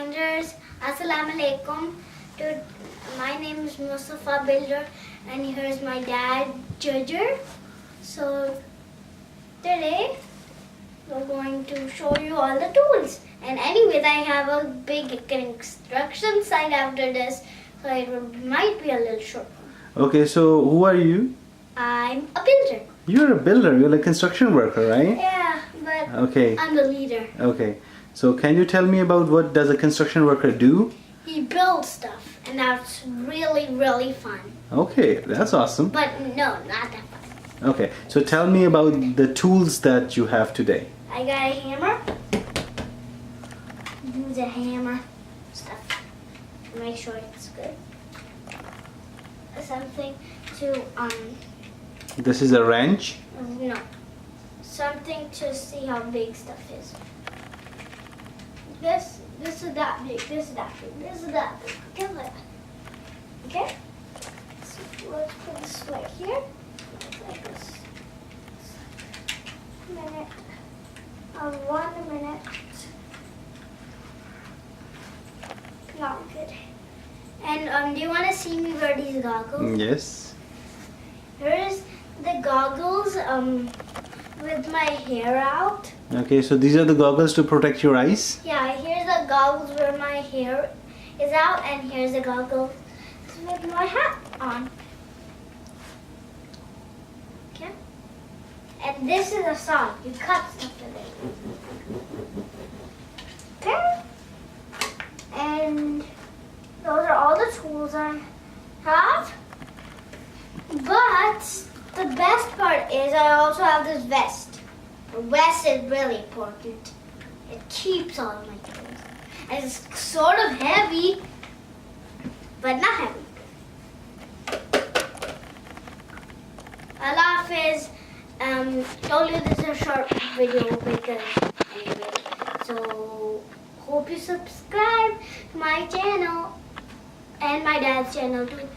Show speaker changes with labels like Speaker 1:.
Speaker 1: joiners, Assalamu alaikum. My name is Mustafa Builder, and here's my dad, Judger. So today we're going to show you all the tools. And anyways, I have a big construction site after this, so it might be a little short.
Speaker 2: Okay, so who are you?
Speaker 1: I'm a builder.
Speaker 2: You're a builder. You're a construction worker, right?
Speaker 1: Yeah, but
Speaker 2: Okay.
Speaker 1: I'm the leader.
Speaker 2: Okay. So can you tell me about what does a construction worker do?
Speaker 1: He builds stuff, and that's really, really fun.
Speaker 2: Okay, that's awesome.
Speaker 1: But no, not that fun.
Speaker 2: Okay, so tell me about the tools that you have today.
Speaker 1: I got a hammer. Use a hammer. Stuff. Make sure it's good. Something to
Speaker 2: This is a wrench.
Speaker 1: no. Something to see how big stuff is. This is that big. This is that big. This is that big. Okay, like that. Okay. So let's put this right here. Like this. Minute. 1 minute. Not good. And do you want to see me wear these goggles?
Speaker 2: Yes.
Speaker 1: Here's the goggles with my hair out.
Speaker 2: Okay, so these are the goggles to protect your eyes.
Speaker 1: Yeah, here's the goggles where my hair is out, and here's the goggles with my hat on. Okay? And this is a saw. You cut stuff with it. Okay? And those are all the tools I have. But the best part is I also have this vest. The vest is really important. It keeps all of my tools. And it's sort of heavy, but not heavy. Allah Hafiz. Told you this is a short video because anyway. So hope you subscribe to my channel and my dad's channel too.